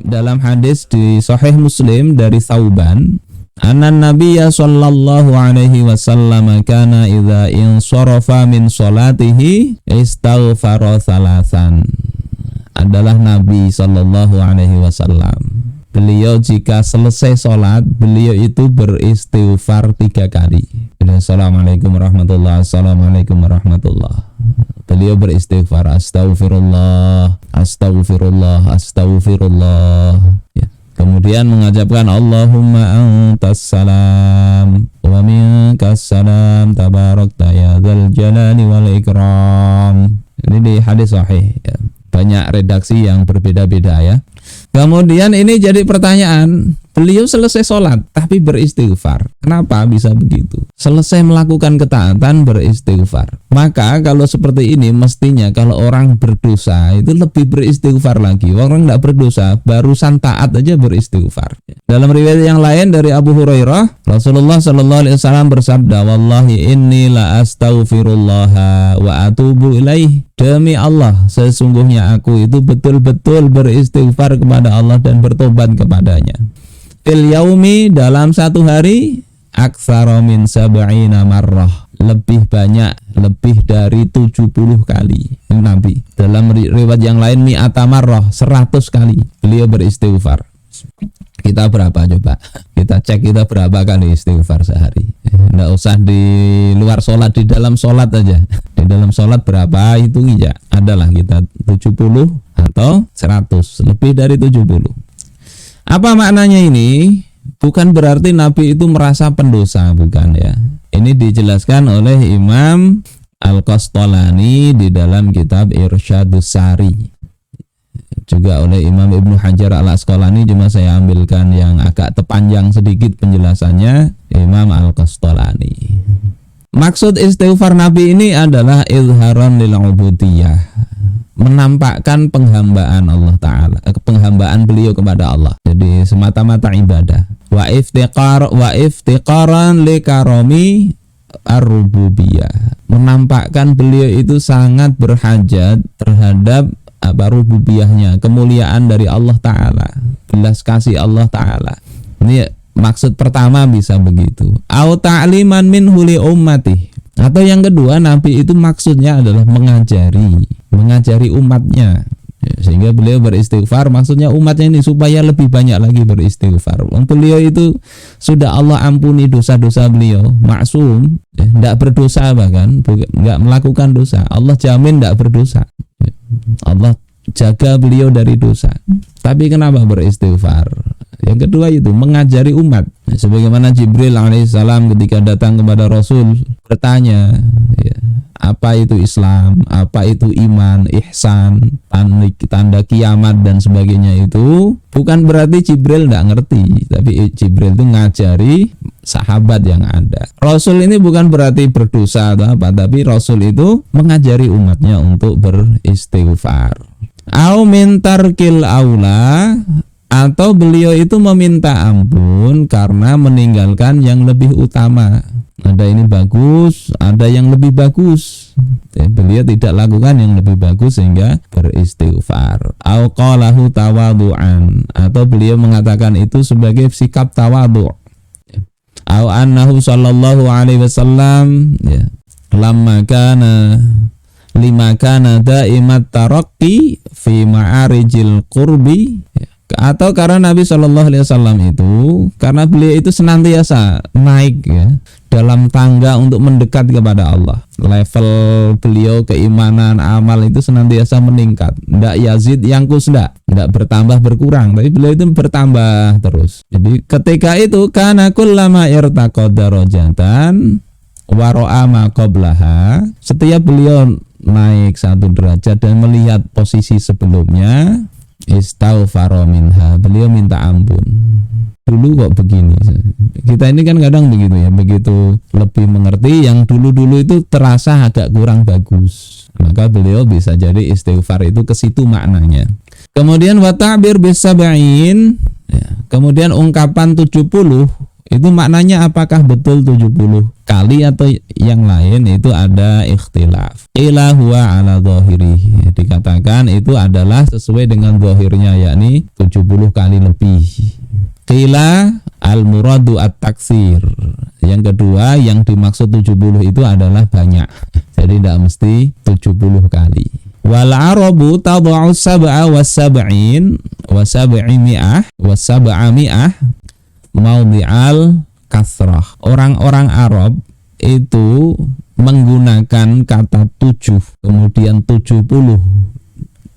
dalam hadis di Sahih Muslim dari Thauban, anna Nabiyya sallallahu alaihi wasallam kana idza insarafa min salatihi istaghfara thalathan. Adalah Nabi sallallahu alaihi wasallam. Beliau jika selesai sholat, beliau itu beristighfar 3 kali. Assalamualaikum warahmatullahi wabarakatuh. Assalamualaikum warahmatullahi. Beliau beristighfar, astagfirullah, astagfirullah, astagfirullah. Ya. Kemudian mengucapkan Allahumma antas salam wa minkas salam tabarakta ya dzal jalali wal ikram. Ini di hadis sahih ya. Banyak redaksi yang berbeda-beda ya. Kemudian ini jadi pertanyaan, beliau selesai sholat tapi beristighfar. Kenapa bisa begitu? Selesai melakukan ketaatan beristighfar. Maka kalau seperti ini mestinya kalau orang berdosa itu lebih beristighfar lagi. Orang tidak berdosa barusan taat aja beristighfar. Dalam riwayat yang lain dari Abu Hurairah, Rasulullah sallallahu alaihi wasallam bersabda, "Wallahi inni la astaghfirullah wa atubu ilaih." Demi Allah, sesungguhnya aku itu betul-betul beristighfar kepada Allah dan bertobat kepadanya. Fil yaumi, dalam satu hari, aktsara min sab'ina marrah, lebih banyak, lebih dari 70 kali. Nabi dalam riwayat yang lain mi'ata marrah, 100 kali beliau beristighfar. Kita berapa coba? Kita cek kita berapa kali istighfar sehari. Nggak usah di luar sholat, di dalam sholat aja. Di dalam sholat berapa itu ya. Adalah kita 70 atau 100, lebih dari 70. Apa maknanya ini? Bukan berarti Nabi itu merasa pendosa, bukan ya. Ini dijelaskan oleh Imam Al-Qastalani di dalam kitab Irsyadus Sari. Juga oleh Imam Ibnu Hajar Al-Asqalani, cuma saya ambilkan yang agak tepanjang sedikit penjelasannya, Imam Al-Qastalani. Maksud istighfar Nabi ini adalah izharan lil ubudiyah, menampakkan penghambaan Allah Ta'ala, penghambaan beliau kepada Allah. Jadi semata-mata ibadah. Wa iftiqaran li karomi ar-rububiyah, menampakkan beliau itu sangat berhajat terhadap rububiyahnya, kemuliaan dari Allah Ta'ala, belas kasih Allah Ta'ala. Ini maksud pertama bisa begitu. Au ta'liman minhu li ummati. Atau yang kedua, Nabi itu maksudnya adalah mengajari umatnya. Sehingga beliau beristighfar, maksudnya umatnya ini supaya lebih banyak lagi beristighfar. Beliau itu sudah Allah ampuni dosa-dosa beliau, maksum, tidak berdosa, bahkan tidak melakukan dosa. Allah jamin tidak berdosa. Allah jaga beliau dari dosa. Tapi kenapa beristighfar? Yang kedua itu mengajari umat. Sebagaimana Jibril alaihissalam ketika datang kepada Rasul bertanya, ya, apa itu Islam, apa itu iman, ihsan, tanda kiamat dan sebagainya, itu bukan berarti Jibril tidak ngerti, tapi Jibril itu ngajari sahabat yang ada. Rasul ini bukan berarti berdosa atau apa, tapi Rasul itu mengajari umatnya untuk beristighfar. Au min tarkil aula, atau beliau itu meminta ampun karena meninggalkan yang lebih utama. Ada ini bagus, ada yang lebih bagus. Beliau tidak lakukan yang lebih bagus sehingga beristighfar. Au qalahu tawadhu'an, atau beliau mengatakan itu sebagai sikap tawadhu'. Au annahu sallallahu alaihi wasallam, ya, lima kana daimat taraqqi fi ma'arijil qurbi, ya. Atau karena Nabi Shallallahu Alaihi Wasallam itu, karena beliau itu senantiasa naik, ya, dalam tangga untuk mendekat kepada Allah. Level beliau keimanan, amal itu senantiasa meningkat. Tidak yazid yangkus, tidak bertambah berkurang, tapi beliau itu bertambah terus. Jadi ketika itu kana kullama irtaqa darajatan wa ra'a ma qablaha, setiap beliau naik satu derajat dan melihat posisi sebelumnya, istaghfara minha, beliau minta ampun. Dulu kok begini. Kita ini kan kadang begitu ya, begitu lebih mengerti, yang dulu-dulu itu terasa agak kurang bagus, maka beliau bisa jadi istighfar itu ke situ maknanya. Kemudian wa ta'bir bis sab'in, ya. Kemudian ungkapan 70 Itu maknanya apakah betul 70 kali atau yang lain, itu ada ikhtilaf. Ila huwa ala dhahirihi, dikatakan itu adalah sesuai dengan zahirnya, yakni 70 kali lebih. Qila al-muradu at-taksir. Yang kedua, yang dimaksud 70 itu adalah banyak. Jadi tidak mesti 70 kali. Wal arabu tad'u sab'a wa sab'in wa sab'imi'ah wa sab'ami'ah mawdi'al kasrah. Orang-orang Arab itu menggunakan kata 7, kemudian 70,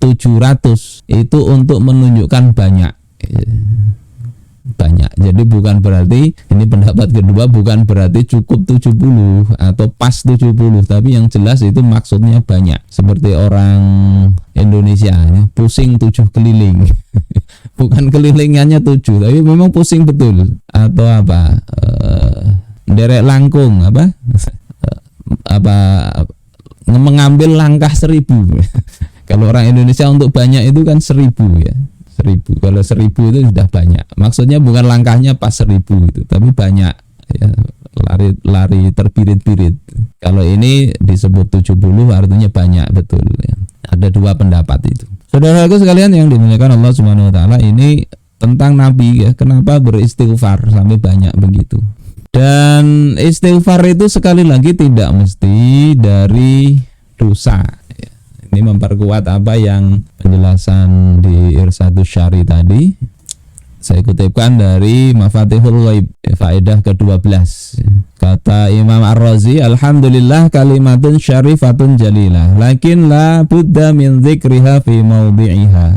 700 itu untuk menunjukkan banyak. Jadi bukan berarti, ini pendapat kedua, bukan berarti cukup 70 atau pas 70, tapi yang jelas itu maksudnya banyak. Seperti orang Indonesia pusing 7 keliling. Bukan kelilingannya 7, tapi memang pusing betul. Atau apa? Derek langkung mengambil langkah 1000. Kalau orang Indonesia untuk banyak itu kan 1000 ya. 1000. Kalau 1000 itu sudah banyak. Maksudnya bukan langkahnya pas 1000 itu, tapi banyak ya, lari terbirit-birit. Kalau ini disebut 70 artinya banyak betul ya. Ada dua pendapat itu. Saudaraku sekalian yang dimuliakan Allah Subhanahu wa taala, ini tentang Nabi ya, kenapa beristighfar sampai banyak begitu. Dan istighfar itu sekali lagi tidak mesti dari dosa. Ini memperkuat apa yang penjelasan di Irsyadus Syari tadi. Saya kutipkan dari Mafatihul Ghaib, faedah ke-12. Kata Imam Ar-Razi, alhamdulillah kalimatun syarifatun jalilah, lakin la budda min dzikriha fi mawdi'iha.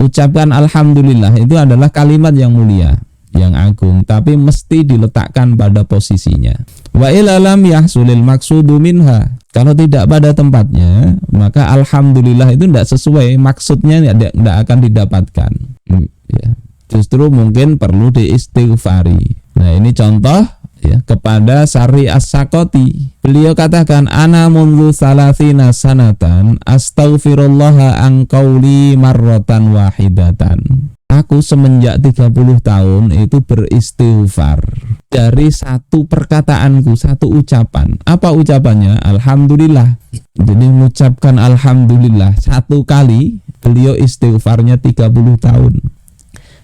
Ucapkan alhamdulillah itu adalah kalimat yang mulia, yang agung, tapi mesti diletakkan pada posisinya. Wa ilalam yahsulil maksudu minha. Kalau tidak pada tempatnya, maka alhamdulillah itu tidak sesuai, maksudnya tidak akan didapatkan ya. Justru mungkin perlu diistighfari. Nah ini contoh ya kepada Sari As-Sakoti. Beliau katakan, ana mundu salasina sanatan astaghfirullaha an qauli marratan wahidatan. Aku semenjak 30 tahun itu beristighfar dari satu perkataanku, satu ucapan. Apa ucapannya? Alhamdulillah. Jadi mengucapkan alhamdulillah satu kali, beliau istighfarnya 30 tahun.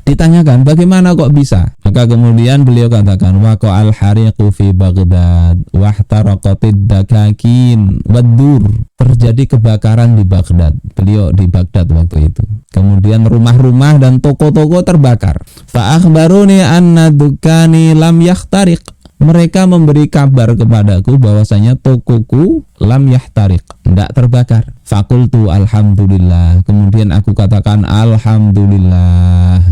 Ditanyakan, bagaimana kok bisa? Maka kemudian beliau katakan, waqa'al hariqu fi Baghdad wahtaraqatid dakakin wadur. Terjadi kebakaran di Baghdad. Beliau di Baghdad waktu itu. Kemudian rumah-rumah dan toko-toko terbakar. Fa akhbaruni anna dukani lam yahtariq. Mereka memberi kabar kepadaku bahwasanya tokoku lam yahtariq, tidak terbakar. Fakultu alhamdulillah. Kemudian aku katakan alhamdulillah.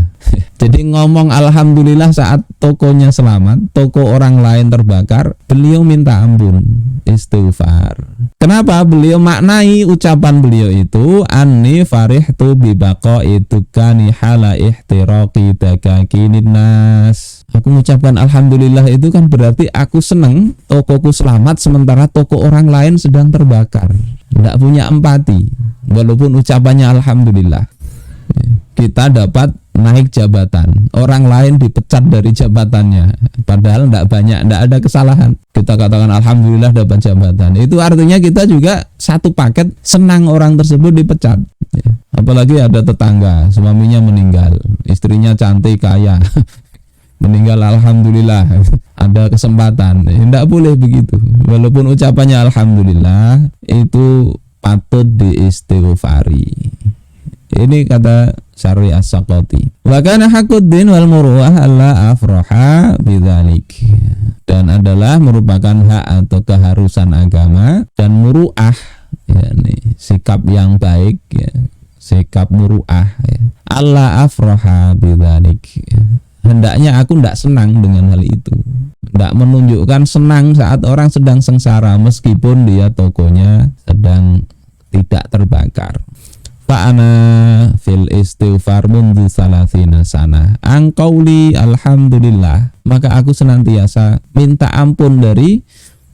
Jadi ngomong alhamdulillah saat tokonya selamat, toko orang lain terbakar, beliau minta ampun, istighfar. Kenapa? Beliau maknai ucapan beliau itu, anni farihtu bibaqa'i dukani hala ihtiraqi dakakinin nas. Aku mengucapkan alhamdulillah itu kan berarti aku senang tokoku selamat sementara toko orang lain sedang terbakar. Tidak punya empati, walaupun ucapannya alhamdulillah. Kita dapat naik jabatan, orang lain dipecat dari jabatannya, padahal tidak banyak, tidak ada kesalahan. Kita katakan alhamdulillah dapat jabatan, itu artinya kita juga satu paket senang orang tersebut dipecat. Apalagi ada tetangga, suaminya meninggal, istrinya cantik kaya, meninggal alhamdulillah, ada kesempatan. Tidak boleh begitu. Walaupun ucapannya alhamdulillah, itu patut diistighfari. Ini kata Syarri As-Sakoti. Wa kana haquddin wal muru'ah alla afraha bidzalik. Dan adalah merupakan hak atau keharusan agama dan muru'ah, yakni sikap yang baik ya, sikap muru'ah ya. Alla afraha bidzalik. Hendaknya aku tidak senang dengan hal itu, tidak menunjukkan senang saat orang sedang sengsara meskipun dia tokonya sedang tidak terbakar. Fa'ana fil istighfar mundu salasina sana angkauli alhamdulillah. Maka aku senantiasa minta ampun dari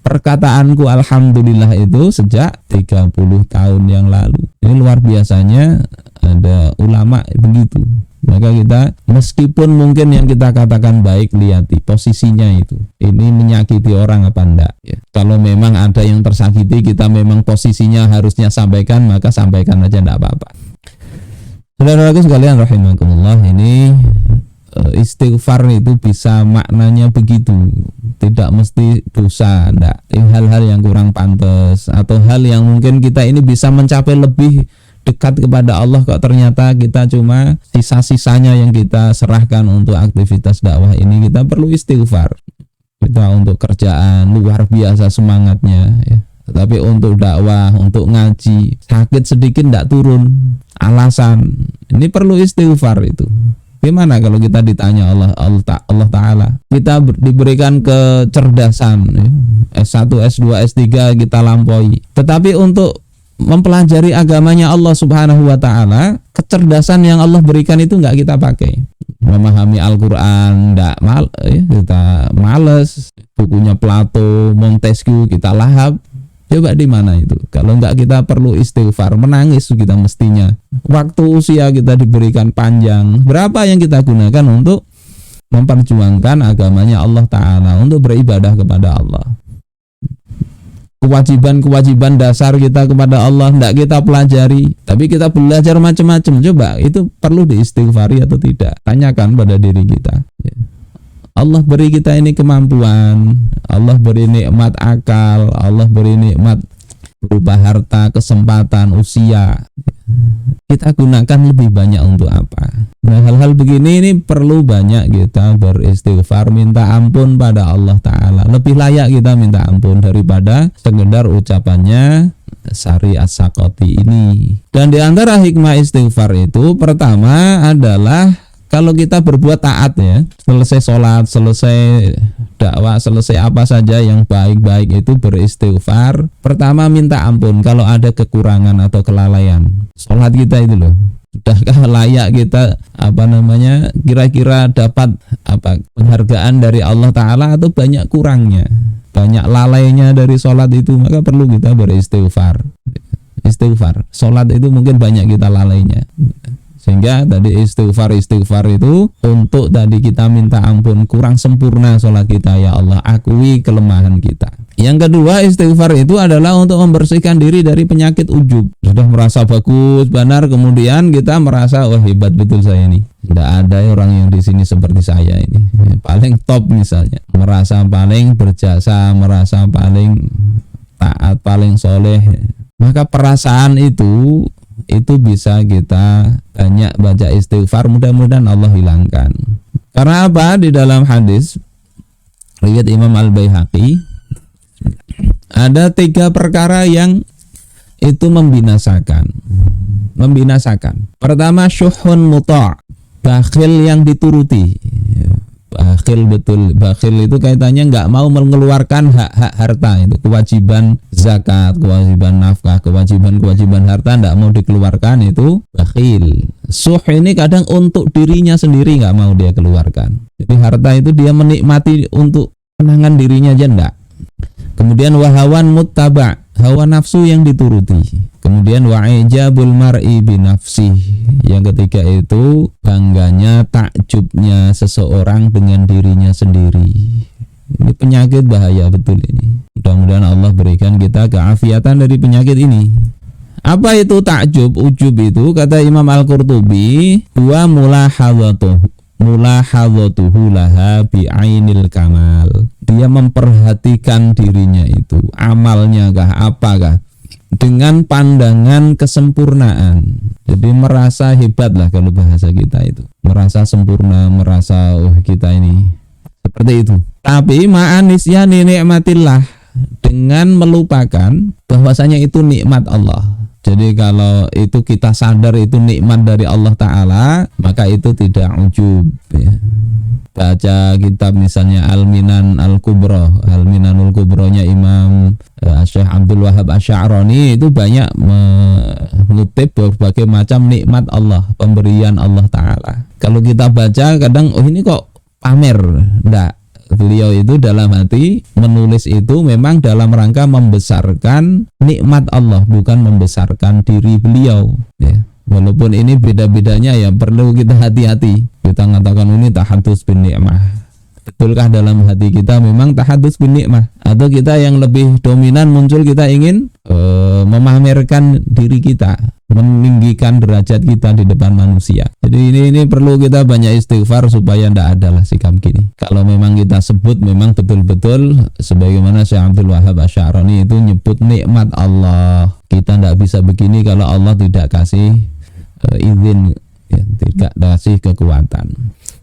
perkataanku alhamdulillah itu sejak 30 tahun yang lalu. Ini luar biasanya ada ulama begitu. Maka kita meskipun mungkin yang kita katakan baik, lihati posisinya itu. Ini menyakiti orang apa enggak ya. Kalau memang ada yang tersakiti, kita memang posisinya harusnya sampaikan, maka sampaikan aja enggak apa-apa. Saudara-saudaraku sekalian rahimakumullah, ini istighfar itu bisa maknanya begitu. Tidak mesti dosa, enggak. Hal-hal yang kurang pantas atau hal yang mungkin kita ini bisa mencapai lebih dekat kepada Allah, kok ternyata kita cuma sisa-sisanya yang kita serahkan untuk aktivitas dakwah ini. Kita perlu istighfar. Kita untuk kerjaan luar biasa semangatnya ya. Tetapi untuk dakwah, untuk ngaji, sakit sedikit tidak turun, alasan. Ini perlu istighfar itu. Gimana kalau kita ditanya Allah Ta'ala, kita diberikan kecerdasan ya. S1, S2, S3 kita lampaui, tetapi untuk mempelajari agamanya Allah Subhanahu wa Ta'ala, kecerdasan yang Allah berikan itu enggak kita pakai. Memahami Al-Qur'an enggak kita males, bukunya Plato, Montesquieu kita lahap. Coba di mana itu? Kalau enggak kita perlu istighfar, menangis kita mestinya. Waktu usia kita diberikan panjang, berapa yang kita gunakan untuk memperjuangkan agamanya Allah Ta'ala, untuk beribadah kepada Allah. Kewajiban-kewajiban dasar kita kepada Allah tidak kita pelajari, tapi kita belajar macam-macam. Coba itu perlu diistighfari atau tidak? Tanyakan pada diri kita. Allah beri kita ini kemampuan, Allah beri nikmat akal, Allah beri nikmat berupa harta, kesempatan, usia. Kita gunakan lebih banyak untuk apa? Nah, hal-hal begini ini perlu banyak kita beristighfar, minta ampun pada Allah Ta'ala. Lebih layak kita minta ampun daripada sekedar ucapannya Sari As-Sakoti ini. Dan di antara hikmah istighfar itu, pertama adalah kalau kita berbuat taat ya, selesai sholat, selesai dakwah, selesai apa saja yang baik-baik itu beristighfar. Pertama minta ampun kalau ada kekurangan atau kelalaian. Sholat kita itu loh, sudahkah layak kita kira-kira dapat penghargaan dari Allah Ta'ala atau banyak kurangnya, banyak lalainya dari sholat itu, maka perlu kita beristighfar. Istighfar, sholat itu mungkin banyak kita lalainya. Sehingga tadi istighfar itu untuk tadi kita minta ampun kurang sempurna sholat kita, ya Allah akui kelemahan kita. Yang kedua, istighfar itu adalah untuk membersihkan diri dari penyakit ujub. Sudah merasa bagus, benar, kemudian kita merasa wah hebat betul saya ini. Tidak ada orang yang di sini seperti saya ini. Paling top misalnya, merasa paling berjasa, merasa paling taat, paling soleh. Maka perasaan itu bisa kita banyak baca istighfar, mudah-mudahan Allah hilangkan. Karena apa? Di dalam hadis riwayat Imam Al-Baihaqi ada 3 perkara yang itu membinasakan. Pertama, syuhun muta', bakhil yang dituruti. Bakhil betul, bakhil itu kaitannya nggak mau mengeluarkan hak-hak harta, itu kewajiban zakat, kewajiban nafkah, kewajiban harta nggak mau dikeluarkan, itu bakhil. Suh ini kadang untuk dirinya sendiri nggak mau dia keluarkan, jadi harta itu dia menikmati untuk kenangan dirinya aja enggak. Kemudian wahawan muttaba', hawa nafsu yang dituruti. Kemudian wa'ijabul mar'i binafsih, yang ketiga itu bangganya, takjubnya seseorang dengan dirinya sendiri. Ini penyakit bahaya betul ini. Mudah-mudahan Allah berikan kita keafiatan dari penyakit ini. Apa itu takjub, ujub itu? Kata Imam Al-Qurtubi, huwa mulahadhatuhu laha bi'ainil kamal. Dia memperhatikan dirinya itu, amalnya kah, apakah, dengan pandangan kesempurnaan. Jadi merasa hebat lah kalau bahasa kita itu, merasa sempurna, merasa kita ini seperti itu. Tapi ma'anisyani nikmatillah, dengan melupakan bahwasanya itu nikmat Allah. Jadi kalau itu kita sadar itu nikmat dari Allah Ta'ala, maka itu tidak ujub ya. Baca kitab misalnya Al-Minan Al-Kubro, Al-Minanul Kubronya Imam Syekh Abdul Wahab Asy'arani, itu banyak mengutip berbagai macam nikmat Allah, pemberian Allah Ta'ala. Kalau kita baca kadang ini kok pamer, enggak. Beliau itu dalam hati menulis itu memang dalam rangka membesarkan nikmat Allah, bukan membesarkan diri beliau ya. Walaupun ini beda-bedanya ya perlu kita hati-hati. Kita mengatakan ini tahadus bin ni'mah. Betulkah dalam hati kita memang tahadus bin ni'mah, atau kita yang lebih dominan muncul kita ingin memamerkan diri kita, meninggikan derajat kita di depan manusia. Jadi ini perlu kita banyak istighfar supaya tidak adalah sikap gini. Kalau memang kita sebut memang betul-betul sebagaimana Syekh Abdul Wahab Asy'arani itu nyebut nikmat Allah. Kita tidak bisa begini kalau Allah tidak kasih izin, ya, tidak kasih kekuatan.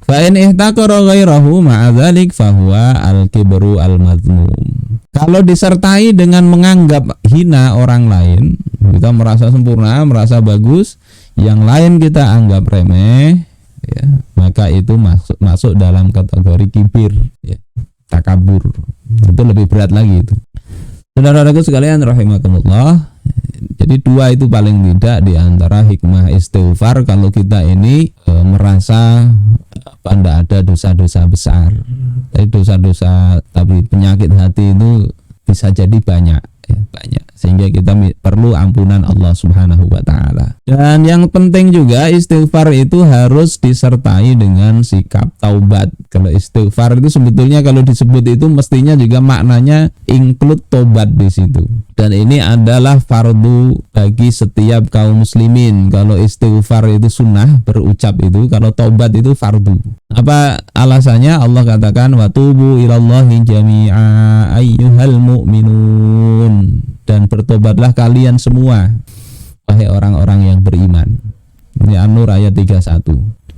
Fa in ihtaqara ghairahu ma'a dzalik fa huwa al-kibru al-madhmum. Kalau disertai dengan menganggap hina orang lain, kita merasa sempurna, merasa bagus, yang lain kita anggap remeh, ya, maka itu masuk dalam kategori kibir, ya, takabur. Itu lebih berat lagi itu. Saudara-saudaraku sekalian rahimakumullah. Jadi dua itu paling tidak di antara hikmah istighfar kalau kita ini merasa tidak ada dosa-dosa besar. Tapi dosa-dosa, tapi penyakit hati itu bisa jadi banyak, ya, banyak. Sehingga kita perlu ampunan Allah Subhanahu wa taala. Dan yang penting juga istighfar itu harus disertai dengan sikap taubat. Kalau istighfar itu sebetulnya kalau disebut itu mestinya juga maknanya include taubat di situ. Dan ini adalah fardu bagi setiap kaum muslimin. Kalau istighfar itu sunnah berucap itu, kalau taubat itu fardu. Apa alasannya? Allah katakan wa tubu ilallahi jami'a ayyuhal mu'minun, dan bertobatlah kalian semua wahai orang-orang yang beriman. Ini An-Nur ayat 31.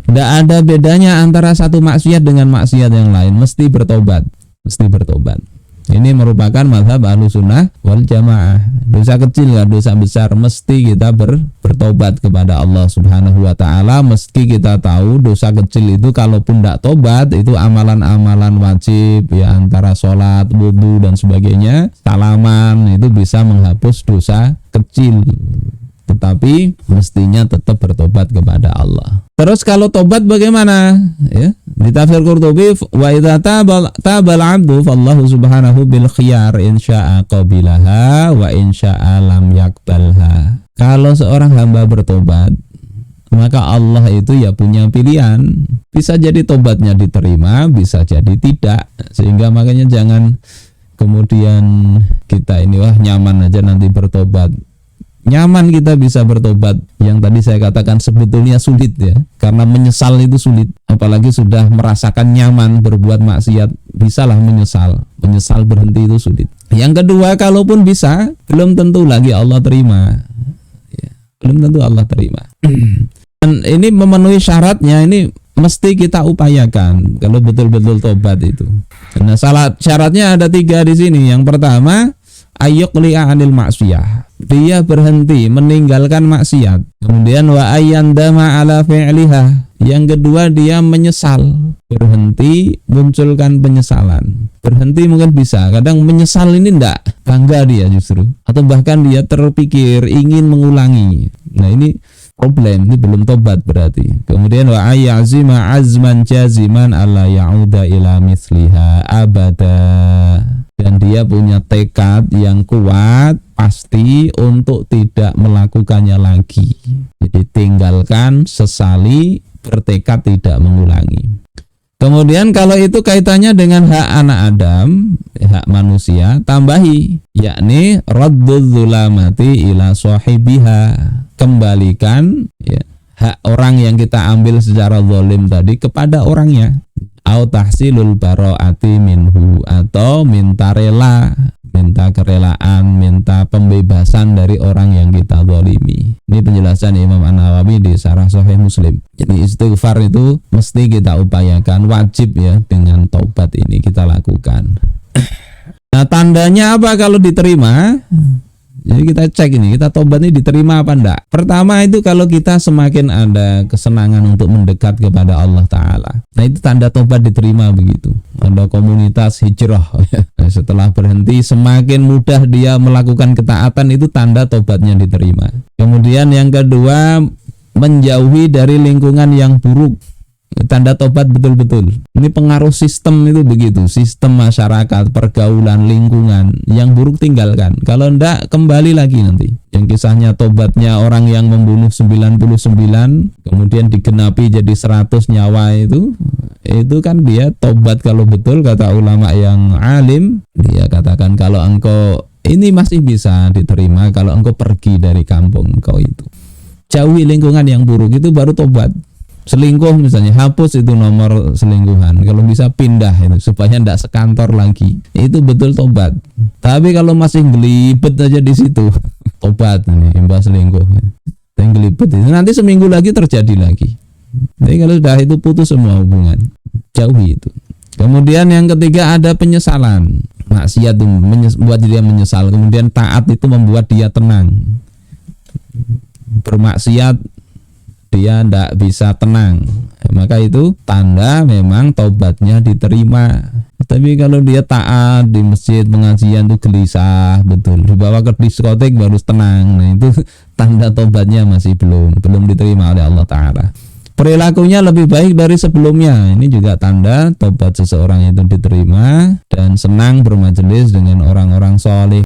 Tidak ada bedanya antara satu maksiat dengan maksiat yang lain, mesti bertobat, mesti bertobat. Ini merupakan mazhab Ahlussunnah wal Jamaah. Dosa kecil ya, dosa besar, mesti kita bertobat kepada Allah Subhanahu wa taala. Meski kita tahu dosa kecil itu kalaupun tidak tobat itu amalan-amalan wajib ya, antara sholat, wudu dan sebagainya, salaman itu bisa menghapus dosa kecil. Tetapi mestinya tetap bertobat kepada Allah. Terus kalau tobat bagaimana? Ya, di tafsir Qurtubi wa idza tabal 'abdu fallahu subhanahu bil khiyar in syaa'a qabilaha wa in syaa'a lam yaqbalha. Kalau seorang hamba bertobat, maka Allah itu ya punya pilihan. Bisa jadi tobatnya diterima, bisa jadi tidak. Sehingga makanya jangan kemudian kita ini wah nyaman aja nanti bertobat. Nyaman kita bisa bertobat, yang tadi saya katakan sebetulnya sulit ya, karena menyesal itu sulit. Apalagi sudah merasakan nyaman berbuat maksiat, bisalah menyesal berhenti itu sulit. Yang kedua, kalaupun bisa, belum tentu lagi Allah terima ya, belum tentu Allah terima. Dan ini memenuhi syaratnya, ini mesti kita upayakan kalau betul-betul tobat itu. Nah, syaratnya ada 3 di sini. Yang pertama, ayyuqli'a 'anil ma'siyah, dia berhenti meninggalkan maksiat. Kemudian wa ayyandama 'ala fi'liha, yang kedua dia menyesal, berhenti munculkan penyesalan. Berhenti mungkin bisa, kadang menyesal ini enggak, bangga dia justru, atau bahkan dia terpikir ingin mengulangi. Nah ini problem, ini belum tobat berarti. Kemudian wa ayyazima azman jaziman alla ya'uda ila mithliha abada, dan dia punya tekad yang kuat pasti untuk tidak melakukannya lagi. Jadi tinggalkan, sesali, bertekad tidak mengulangi. Kemudian kalau itu kaitannya dengan hak anak Adam, hak manusia, tambahi, yakni radduz zulamati ila sahibiha, kembalikan ya, hak orang yang kita ambil secara zalim tadi kepada orangnya. Au tahsilul bara'ati minhu, atau minta rela, minta kerelaan, minta pembebasan dari orang yang kita zalimi. Ini penjelasan Imam An-Nawawi di Syarah Sahih Muslim. Jadi istighfar itu mesti kita upayakan, wajib ya, dengan taubat ini kita lakukan. Nah, tandanya apa kalau diterima? Jadi kita cek ini, kita tobat ini diterima apa enggak. Pertama itu kalau kita semakin ada kesenangan untuk mendekat kepada Allah Ta'ala. Nah itu tanda tobat diterima begitu. Ada komunitas hijrah. Setelah berhenti semakin mudah dia melakukan ketaatan, itu tanda tobatnya diterima. Kemudian yang kedua, menjauhi dari lingkungan yang buruk. Tanda tobat betul-betul. Ini pengaruh sistem itu begitu, sistem masyarakat, pergaulan, lingkungan yang buruk tinggalkan. Kalau enggak kembali lagi nanti. yang kisahnya tobatnya orang yang membunuh 99 kemudian digenapi jadi 100 nyawa itu kan dia tobat. Kalau betul kata ulama yang alim, dia katakan kalau engkau ini masih bisa diterima kalau engkau pergi dari kampung engkau itu, jauhi lingkungan yang buruk, itu baru tobat. Selingkuh misalnya, hapus itu nomor selingkuhan, kalau bisa pindah itu supaya tidak sekantor lagi, itu betul tobat. Tapi kalau masih gelibet aja di situ, tobat ini imbas selingkuh yang gelibet itu nanti seminggu lagi terjadi lagi. Jadi kalau sudah itu putus semua hubungan, jauhi itu. Kemudian yang ketiga ada penyesalan. Maksiat itu membuat dia menyesal, kemudian taat itu membuat dia tenang. Bermaksiat dia tidak bisa tenang, maka itu tanda memang tobatnya diterima. Tapi kalau dia taat di masjid pengajian itu gelisah betul, dibawa ke diskotik baru tenang, nah itu tanda tobatnya masih belum diterima oleh Allah Ta'ala. Perilakunya lebih baik dari sebelumnya, ini juga tanda tobat seseorang itu diterima, dan senang bermajelis dengan orang-orang soleh.